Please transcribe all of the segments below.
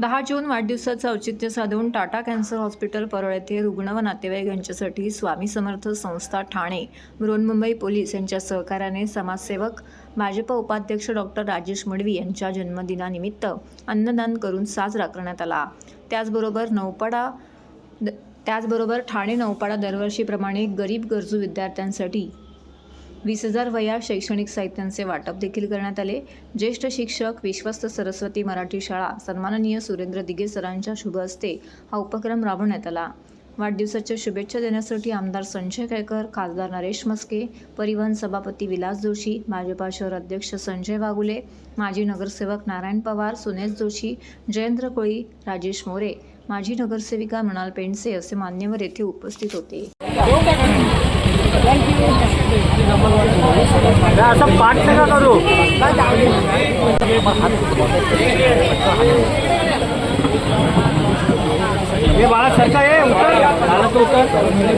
10 जून वाढदिवसाचं औचित्य साधून Tata cancer hospital Parel येथे रुग्ण व नातेवाईक यांच्यासाठी स्वामी समर्थ संस्था ठाणे, बृहन्मुंबई पोलीस यांच्या सहकार्याने समाजसेवक भाजप उपाध्यक्ष डॉक्टर राजेश मडवी यांच्या जन्मदिनानिमित्त अन्नदान करून साजरा करण्यात आला। त्याचबरोबर ठाणे नौपाडा दरवर्षीप्रमाणे गरीब गरजू विद्यार्थ्यांसाठी 20,000 वह्या शैक्षणिक साहित्यांचे वाटप देखील करण्यात आले। ज्येष्ठ शिक्षक विश्वस्त सरस्वती मराठी शाळा सन्माननीय सुरेंद्र दिघे सरांच्या शुभ हस्ते हा उपक्रम राबवण्यात आला। वाढदिवसाच्या शुभेच्छा देण्यासाठी आमदार संजय केळकर, खासदार नरेश मस्के, परिवहन सभापती विलास जोशी, भाजपा शहर अध्यक्ष संजय वागुले, माजी नगरसेवक नारायण पवार, सुनेश जोशी, जयेंद्र कोळी, राजेश मोरे, माजी नगरसेविका मृणाल पेंडसे असे मान्यवर येथे उपस्थित होते। असं पाठ नका करू। ये बाळा सरका ये उतर बाळा तो उतर चल बेटा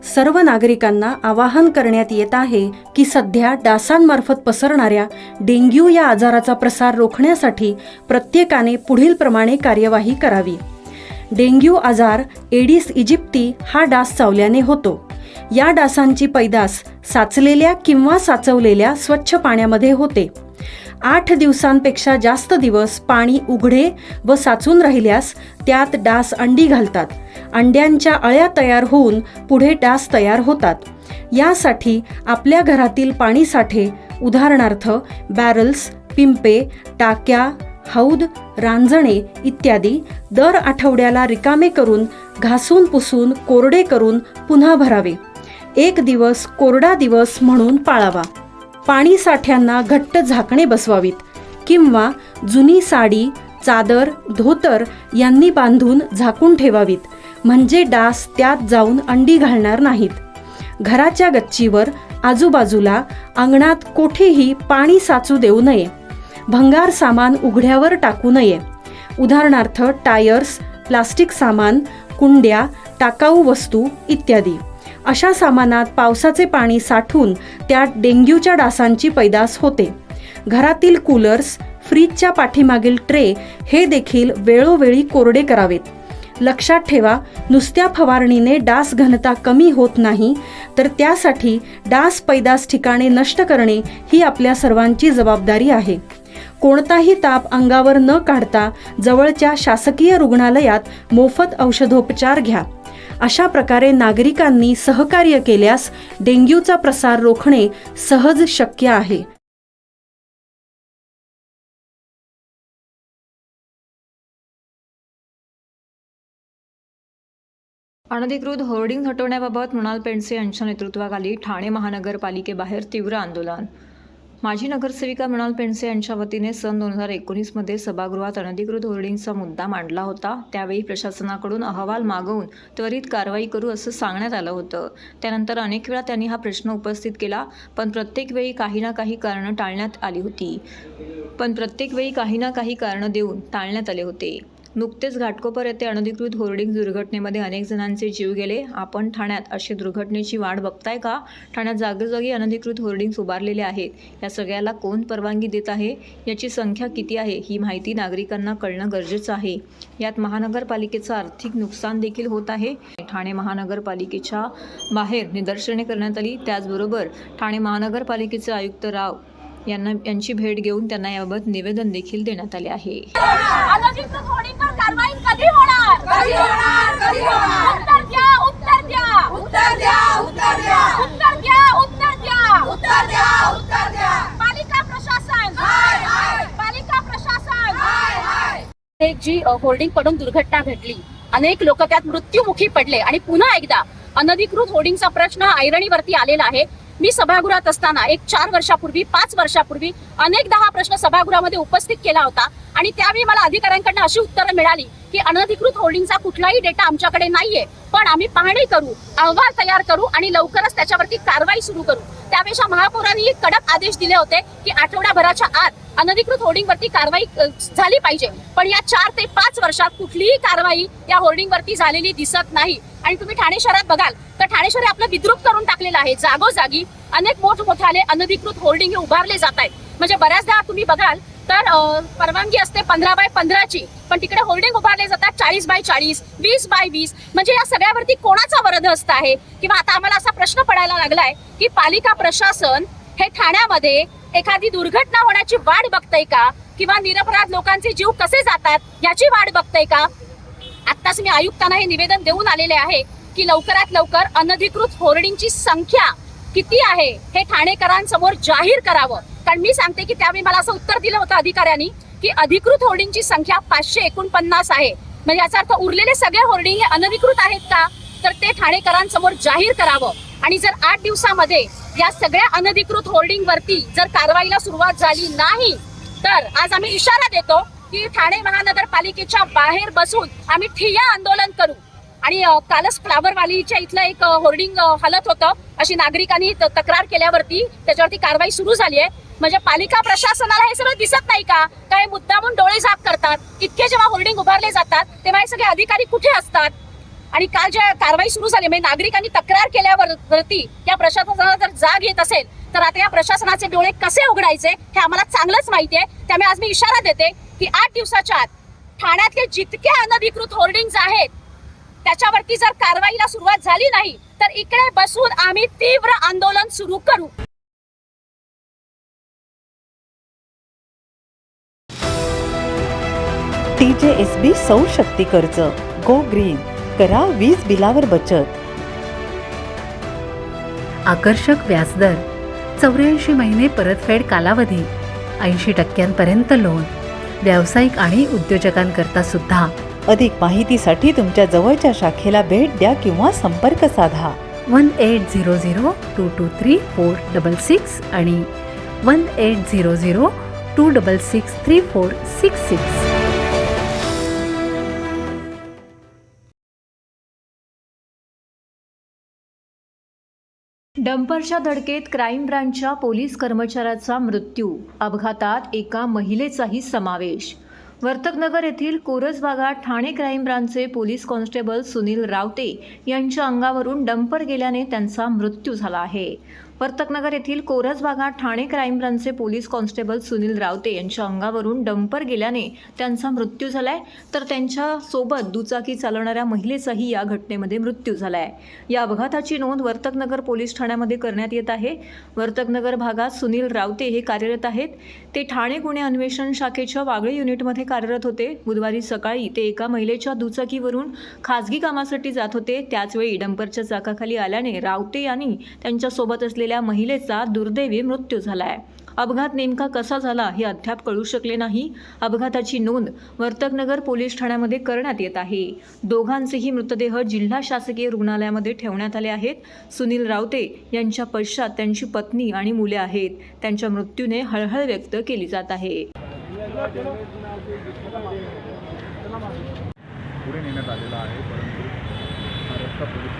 सर्व नागरिकांना आवाहन करण्यात येत आहे की सध्या डासांमार्फत पसरणाऱ्या डेंग्यू या आजाराचा प्रसार रोखण्यासाठी प्रत्येकाने पुढील प्रमाणे कार्यवाही करावी। डेंग्यू आजार एडिस इजिप्ती हा डास चावल्याने होतो। या डासांची पैदास साचलेल्या किंवा साचवलेल्या स्वच्छ पाण्यामध्ये होते। 8 दिवसांपेक्षा जास्त दिवस पाणी उघडे व साचून राहिल्यास त्यात डास अंडी घालतात। अंड्यांच्या अळ्या तयार होऊन पुढे डास तयार होतात। यासाठी आपल्या घरातील पाणी साठे उदाहरणार्थ बॅरल्स, पिंपे, टाक्या, हौद, रांजणे इत्यादी दर आठवड्याला रिकामे करून घासून पुसून कोरडे करून पुन्हा भरावे। 1 दिवस कोरडा दिवस म्हणून पाळावा। पाणी साठ्यांना घट्ट झाकणे बसवावीत किंवा जुनी साडी, चादर, धोतर यांनी बांधून झाकून ठेवावीत, म्हणजे डास त्यात जाऊन अंडी घालणार नाहीत। घराच्या गच्चीवर, आजूबाजूला, अंगणात कोठेही पाणी साचू देऊ नये। भंगार सामान उघड्यावर टाकू नये, उदाहरणार्थ टायर्स, प्लास्टिक सामान, कुंड्या, टाकाऊ वस्तू इत्यादी। अशा सामानात पावसाचे पाणी साठून त्यात डेंग्यूच्या डासांची पैदास होते। घरातील कूलर्स, फ्रीजच्या पाठीमागील ट्रे हे देखील वेळोवेळी कोरडे करावेत। लक्षात ठेवा, नुसत्या फवारणीने डास घनता कमी होत नाही, तर त्यासाठी डास पैदास ठिकाणे नष्ट करणे ही आपल्या सर्वांची जबाबदारी आहे। कोणताही ताप अंगावर न काढता जवळच्या शासकीय रुग्णालयात मोफत औषधोपचार घ्या। अशा प्रकारे नागरिकांनी सहकार्य केल्यास डेंग्यूचा प्रसार रोखणे सहज शक्य आहे। अनधिकृत होर्डिंग हटवण्याबाबत मृणाल पेंडसे यांच्या नेतृत्वाखाली ठाणे महानगरपालिकेबाहेर तीव्र आंदोलन। माजी नगरसेविका मृणाल पेंडसे यांच्या वतीने सन 2019 मध्ये सभागृहात अनधिकृत होर्डिंगचा मुद्दा मांडला होता। त्यावेळी प्रशासनाकडून अहवाल मागवून त्वरित कारवाई करू असं सांगण्यात आलं होतं। त्यानंतर अनेक वेळा त्यांनी हा प्रश्न उपस्थित केला, पण प्रत्येक वेळी काही ना काही कारणं देऊन टाळण्यात आले होते। नुकतेच घाटकोपर येथे अनधिकृत होर्डिंग दुर्घटनेमध्ये अनेक जणांचे जीव गेले। आपण ठाण्यात अशी दुर्घटनेची वाट बघताय का? ठाण्यात जागोजागी अनधिकृत होर्डिंग्स उभारलेले आहेत। या सगळ्याला कोण परवानगी देत आहे? याची संख्या किती आहे? ही माहिती नागरिकांना कळणं गरजेचं आहे। यात महानगरपालिकेचं आर्थिक नुकसान देखील होत आहे। ठाणे महानगरपालिकेच्या बाहेर निदर्शने करण्यात आली। त्याचबरोबर ठाणे महानगरपालिकेचे आयुक्त राव यांची भेट घेऊन त्यांना याबाबत निवेदन देखील देण्यात आले आहे। जी होर्डिंग पडून दुर्घटना घडली, अनेक लोक त्यात मृत्युमुखी पडले आणि पुन्हा एकदा अनधिकृत होर्डिंगचा प्रश्न ऐरणीवरती आलेला आहे. मी सभागृहात असताना 4 वर्षापूर्वी 5 वर्षापूर्वी अनेकदा हा प्रश्न सभागृहामध्ये उपस्थित केला होता आणि त्यावेळी मला अधिकाऱ्यांकडून अशी उत्तरं मिळाली की अनधिकृत होर्डिंगचा कुठलाही डेटा आमच्याकडे नाहीये, पण आम्ही पाहणी करू, अहवाल तयार करू आणि लवकरच त्याच्यावरती कारवाई सुरू करू. त्यापेक्षा महापौरांनी एक कडक आदेश दिले होते की आठवड्याभराच्या आत अनधिकृत होर्डिंगवरती कारवाई झाली पाहिजे. पण या 4 ते 5 वर्षात कुठलीही कारवाई या होर्डिंगवरती झालेली दिसत नाही. आणि तुम्ही ठाणे शहरात बघाल तर ठाणे शहर आपलं विद्रूप करून टाकलेलं आहे. जागोजागी अनेक मोठमोठाले अनधिकृत होर्डिंग हे उभारले जात आहेत. म्हणजे बऱ्याचदा तुम्ही बघाल तर परवानगी असते 15x15ची, पण तिकडे होर्डिंग उभारले जातात 40x40, 20x20. म्हणजे या सगळ्यावरती कोणाचा वरदहस्त आहे? किंवा आता आम्हाला असा प्रश्न पडायला लागलाय की पालिका प्रशासन हे ठाण्यामध्ये एखादी दुर्घटना होण्याची वाट बघतंय का, किंवा निरपराध लोकांचे जीव कसे जातात याची वाट बघतंय का? आत्ताच मी आयुक्तांना हे निवेदन देऊन आलेले आहे की लवकरात लवकर अनधिकृत होर्डिंगची संख्या किती आहे हे ठाणेकरांसमोर जाहीर करावं. कारण मी सांगते की त्यावेळी मला असं उत्तर दिलं होतं अधिकाऱ्यांनी की अधिकृत होर्डिंगची संख्या 549 आहे. म्हणजे याचा अर्थ उरलेले सगळे होर्डिंग हे अनधिकृत आहेत का, तर ते ठाणेकरांसमोर जाहीर करावं. आणि जर 8 दिवसामध्ये या सगळ्या अनधिकृत होर्डिंग वरती जर कारवाईला सुरुवात झाली नाही तर आज आम्ही इशारा देतो की ठाणे महानगरपालिकेच्या बाहेर बसून आम्ही ठिय्या आंदोलन करू. आणि कालच फ्लावरवालीच्या इथलं एक होर्डिंग हलत होतं, अशी नागरिकांनी तक्रार केल्यावरती त्याच्यावरती कारवाई सुरू झाली आहे. म्हणजे पालिका प्रशासनाला हे सगळं दिसत नाही का? काय मुद्दामून डोळे झाक करतात? इतके जेव्हा होर्डिंग उभारले जातात तेव्हा हे सगळे अधिकारी कुठे असतात? आणि काल ज्या कारवाई सुरू झाली म्हणजे नागरिकांनी तक्रार केल्यावरती या प्रशासनाला जर जाग येत असेल तर आता या प्रशासनाचे डोळे कसे उघडायचे हे आम्हाला चांगलंच माहिती आहे. त्यामुळे आज मी इशारा देते की 8 दिवसाच्या आत ठाण्यातले जितके अनधिकृत होर्डिंग्ज आहेत त्याच्यावरती जर कारवाईला सुरुवात झाली नाही तर इकडे बसून आम्ही तीव्र आंदोलन सुरू करू. TJSB सौर शक्ती कर्ज गो ग्रीन, करा वीज बिलावर बचत. आकर्षक व्याजदर, 84 महिने परतफेड कालावधी, 80% लोन, व्यावसायिक आणि उद्योजकांकरता सुद्धा. अधिक माहितीसाठी तुमच्या जवळच्या शाखेला भेट द्या किंवा संपर्क साधा. 1800-223-466 आणि 1800-266-3466. डंपरच्या धडकेत क्राईम ब्रांचच्या पोलीस कर्मचाऱ्याचा मृत्यू, अपघातात एका महिलेचाही समावेश. वर्तकनगर येथील कोरस भागात ठाणे क्राईम ब्रांचचे पोलीस कॉन्स्टेबल सुनील रावते यांच्या अंगावरून डंपर गेल्याने त्यांचा मृत्यू झाला आहे. वर्तकनगर येथील कोरस भागात ठाणे क्राईम ब्रांचचे पोलीस कॉन्स्टेबल सुनील रावते यांच्या अंगावरून डंपर गेल्याने त्यांचा मृत्यू झालाय, तर त्यांच्या सोबत दुचाकी चालवणाऱ्या महिलेचाही या घटनेमध्ये मृत्यू झालाय. या अपघाताची नोंद वर्तकनगर पोलीस ठाण्यामध्ये करण्यात येत आहे. वर्तकनगर भागात सुनील रावते हे कार्यरत आहेत. ते ठाणे गुन्हे अन्वेषण शाखेच्या वागळे युनिटमध्ये कार्यरत होते. बुधवारी सकाळी ते एका महिलेच्या दुचाकीवरून खासगी कामासाठी जात होते. त्याचवेळी डंपरच्या चाकाखाली आल्याने रावते यांनी त्यांच्यासोबत असलेल्या महिलेचा दुर्दैवी मृत्यू झालाय. अपघात नेमका कसा झाला हे अद्याप कळू शकले नाही. अपघाताची नोंद वर्तकनगर पोलीस ठाण्यामध्ये करण्यात येत आहे. दोघांचेही मृतदेह जिल्हा शासकीय रुग्णालयामध्ये ठेवण्यात आले आहेत. सुनील रावते यांच्या पश्चात त्यांची पत्नी आणि मुले आहेत. त्यांच्या मृत्यूने हळहळ व्यक्त केली जात आहे. पुढे नेण्यात आलेला आहे, परंतु रस्ता पोलीस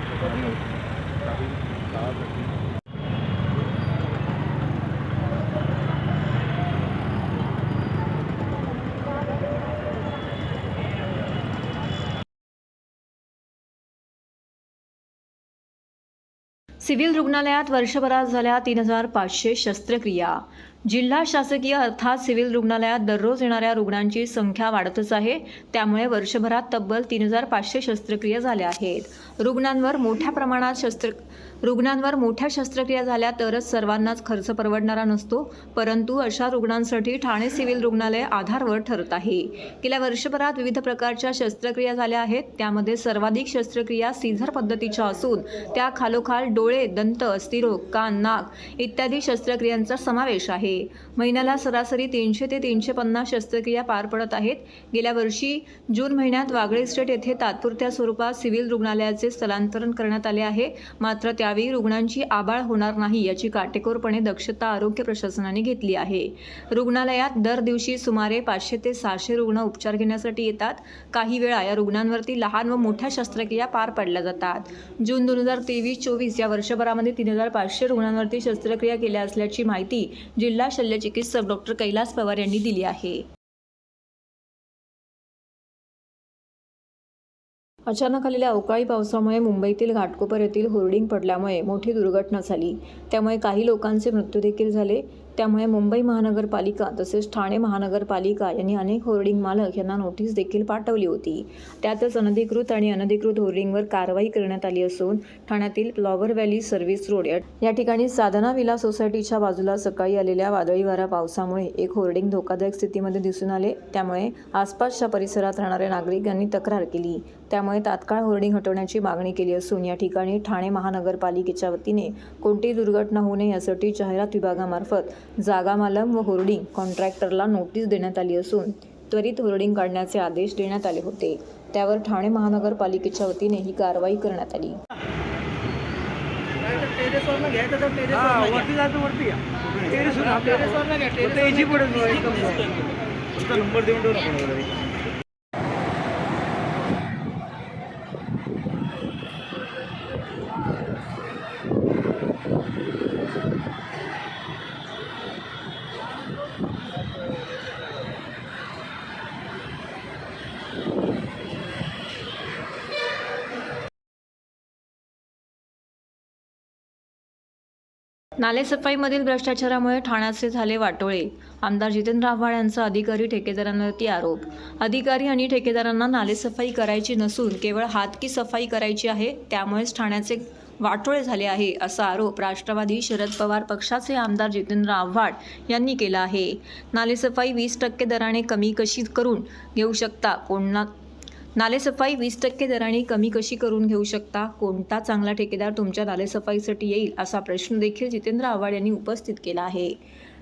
काही काळासाठी सिव्हिल रुग्णालयात वर्षभरात झाल्या 3500 शस्त्रक्रिया. जिल्हा शासकीय अर्थात सिव्हिल रुग्णालयात दररोज येणाऱ्या रुग्णांची संख्या वाढतच आहे. त्यामुळे वर्षभरात तब्बल 3500 शस्त्रक्रिया झाल्या आहेत. रुग्णांवर मोठ्या शस्त्रक्रिया झाल्या तरच सर्वांनाच खर्च परवडणारा नसतो, परंतु अशा रुग्णांसाठी ठाणे सिव्हिल रुग्णालय आधारवर ठरत आहे. गेल्या वर्षभरात विविध प्रकारच्या शस्त्रक्रिया झाल्या आहेत. त्यामध्ये सर्वाधिक शस्त्रक्रिया सीझर पद्धतीच्या असून त्या खालोखाल डोळे, दंत, अस्थिरोग, कान, नाक इत्यादी शस्त्रक्रियांचा समावेश आहे. आहे. महिन्याला सरासरी 300 ते 350 शस्त्रक्रिया पार पडत आहेत. गेल्या वर्षी जून महिन्यात वागळे इस्टेट येथे तात्पुरत्या स्वरूपात सिव्हिल रुग्णालयाचे स्थलांतरण करण्यात आले आहे. मात्र त्यावेळी रुग्णांची आबाळ होणार नाही याची काटेकोरपणे दक्षता आरोग्य प्रशासनाने घेतली आहे. रुग्णालयात दर दिवशी सुमारे 500 ते 600 रुग्ण उपचार घेण्यासाठी येतात. काही वेळा या रुग्णांवरती लहान व मोठ्या शस्त्रक्रिया पार पडल्या जातात. जून 2023-24 या वर्षभरामध्ये 3500 रुग्णांवरती शस्त्रक्रिया केल्या असल्याची माहिती जिल्हा शल्यचिकित्सक डॉक्टर कैलास पवार यांनी दिली आहे. अचानक आलेल्या अवकाळी पावसामुळे मुंबईतील घाटकोपर येथील होर्डिंग पडल्यामुळे मोठी दुर्घटना झाली. त्यामुळे काही लोकांचे मृत्यू देखील झाले. त्यामुळे मुंबई महानगरपालिका तसेच ठाणे महानगरपालिका यांनी अनेक होर्डिंग मालक यांना नोटीस देखील पाठवली होती. त्यातच अनधिकृत आणि अनधिकृत होर्डिंगवर कारवाई करण्यात आली असून ठाण्यातील फ्लॉवर व्हॅली सर्व्हिस रोड या ठिकाणी साधना विला सोसायटीच्या बाजूला सकाळी आलेल्या वादळी वारा पावसामुळे एक होर्डिंग धोकादायक स्थितीमध्ये दिसून आले. त्यामुळे आसपासच्या परिसरात राहणाऱ्या नागरिकांनी तक्रार केली. त्यामुळे तात्काळ होर्डिंग हटवण्याची मागणी केली असून या ठिकाणी ठाणे महानगरपालिकेच्या वतीने कोणतीही दुर्घटना होऊ नये यासाठी जाहिरात विभागामार्फत जागा मालक व होर्डिंग कॉन्ट्रॅक्टरला नोटीस देण्यात आली असून त्वरित होर्डिंग काढण्याचे आदेश देण्यात आले होते. त्यावर ठाणे महानगरपालिकेच्या वतीने ही कारवाई करण्यात आली. नालेसफाईमधील भ्रष्टाचारामुळे ठाण्याचे झाले वाटोळे. आमदार जितेंद्र आव्हाड यांचा अधिकारी ठेकेदारांवरती आरोप. अधिकारी आणि ठेकेदारांना नालेसफाई करायची नसून केवळ हातकी सफाई करायची आहे. त्यामुळेच ठाण्याचे वाटोळे झाले आहे असा आरोप राष्ट्रवादी शरद पवार पक्षाचे आमदार जितेंद्र आव्हाड यांनी केला आहे. नालेसफाई 20% दराने कमी कशी करून घेऊ शकता? नालेसफाई 20% दराने कमी कशी करून घेऊ शकता? कोणता चांगला ठेकेदार तुमच्या नालेसफाईसाठी येईल असा प्रश्न देखील जितेंद्र आव्हाड यांनी उपस्थित केला आहे.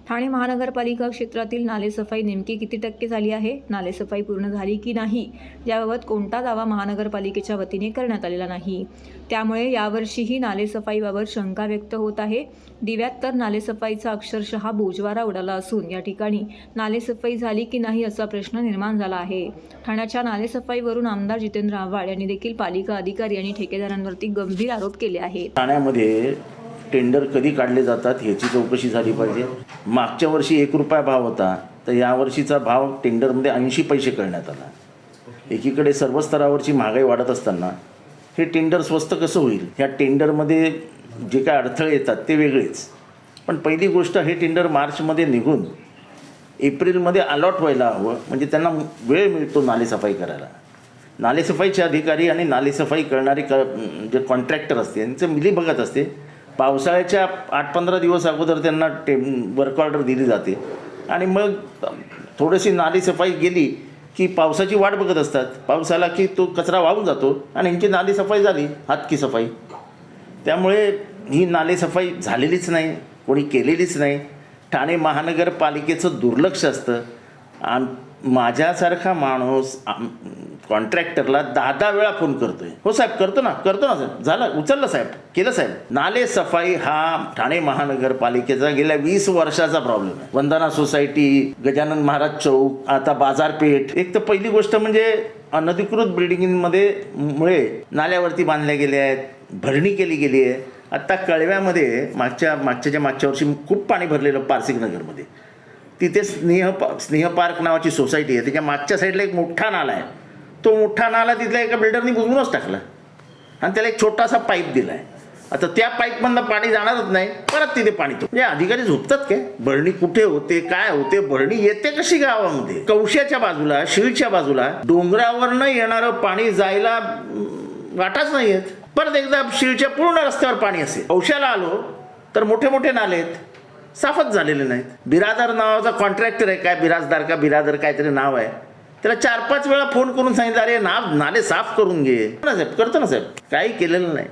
ठाणे महानगरपालिका क्षेत्रातील नालेसफाई नेमकी किती टक्के झाली आहे? नालेसफाई पूर्ण झाली की नाही याबाबत कोणता दावा महानगरपालिकेच्या वतीने करण्यात आलेला नाही. त्यामुळे यावर्षीही नालेसफाईबाबत शंका व्यक्त होत आहे. दिव्यात तर नालेसफाईचा अक्षरशः बोजवारा उडाला असून या ठिकाणी नालेसफाई झाली की नाही असा प्रश्न निर्माण झाला आहे. ठाण्याच्या नालेसफाईवरून आमदार जितेंद्र आव्हाड यांनी देखील पालिका अधिकारी आणि ठेकेदारांवरती गंभीर आरोप केले आहेत. ठाण्यामध्ये टेंडर कधी काढले जातात ह्याची चौकशी झाली पाहिजे. मागच्या वर्षी 1 रुपया भाव होता तर यावर्षीचा भाव टेंडरमध्ये 80 पैसे करण्यात आला. एकीकडे सर्व स्तरावरची महागाई वाढत असताना हे टेंडर स्वस्त कसं होईल? ह्या टेंडरमध्ये जे काय अडथळे येतात ते वेगळेच. पण पहिली गोष्ट, हे टेंडर मार्चमध्ये निघून एप्रिलमध्ये अलॉट व्हायला हवं, म्हणजे त्यांना वेळ मिळतो नालेसफाई करायला. नालेसफाईचे अधिकारी आणि नालेसफाई करणारे जे कॉन्ट्रॅक्टर असते यांचं मिलीभगत असते. पावसाळ्याच्या 8-15 दिवस अगोदर त्यांना वर्क ऑर्डर दिली जाते आणि मग थोडीशी नालीसफाई गेली की पावसाची वाट बघत असतात. पाऊस आला की तो कचरा वाहून जातो आणि यांची नालीसफाई झाली, हातकी सफाई. त्यामुळे ही नालेसफाई झालेलीच नाही, कोणी केलेलीच नाही. ठाणे महानगरपालिकेचं दुर्लक्ष असतं. माझ्यासारखा माणूस कॉन्ट्रॅक्टरला 10 वेळा फोन करतोय. हो साहेब, करतो ना साहेब, झालं, उचललं साहेब, केलं साहेब. नालेसफाई हा ठाणे महानगरपालिकेचा गेल्या 20 वर्षाचा प्रॉब्लेम आहे. वंदना सोसायटी, गजानन महाराज चौक, आता बाजारपेठ. एक तर पहिली गोष्ट म्हणजे अनधिकृत बिल्डिंगमध्ये मुळे नाल्यावरती बांधल्या गेल्या आहेत, भरणी केली गेली आहे. आत्ता कळव्यामध्ये मागच्या वर्षी खूप पाणी भरलेलं पारसिकनगरमध्ये. तिथे स्नेह पार्क नावाची सोसायटी आहे, त्याच्या मागच्या साईडला एक मोठा नाला आहे. तो मोठा नाला तिथल्या एका बिल्डरनी बुजवूनच टाकला आणि त्याला एक छोटासा पाईप दिला आहे. आता त्या पाईपमधनं पाणी जाणारच नाही, परत तिथे पाणी. तो म्हणजे अधिकारी झोपतात काय? भरणी कुठे होते, काय होते, भरणी येते कशी गावामध्ये? कवश्याच्या बाजूला, शिळच्या बाजूला डोंगरावरनं येणारं पाणी जायला वाटाच नाही आहेत. परत एकदा शिळच्या पूर्ण रस्त्यावर पाणी असेल. कवश्याला आलो तर मोठे मोठे नाले आहेत, साफच झालेले नाहीत. बिरादर नावाचा कॉन्ट्रॅक्टर आहे, काय बिराजदार का बिरादर काहीतरी नाव आहे, त्याला 4-5 वेळा फोन करून सांगितलं, अरे नाले साफ करून घे ना साहेब. करतो ना साहेब, काही केलेलं नाही.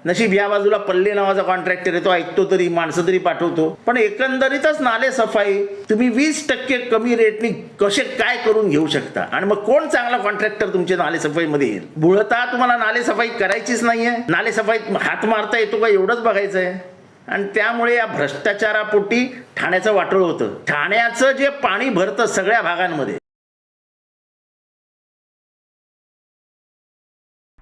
नशीब या बाजूला पल्ले नावाचा कॉन्ट्रॅक्टर आहे, तो ऐकतो तरी, माणसं तरी पाठवतो. पण एकंदरीतच नाले सफाई तुम्ही 20% कमी रेटनी कसे काय करून घेऊ शकता, आणि मग कोण चांगला कॉन्ट्रॅक्टर तुमच्या नाले सफाईमध्ये येईल? मूळतः तुम्हाला नाले सफाई करायचीच नाहीये. नाले सफाईत हात मारता येतो का एवढंच बघायचं आहे. आणि त्यामुळे या भ्रष्टाचारापोटी ठाण्याचं वाटोळं होतं. ठाण्याचं जे पाणी भरतं सगळ्या भागांमध्ये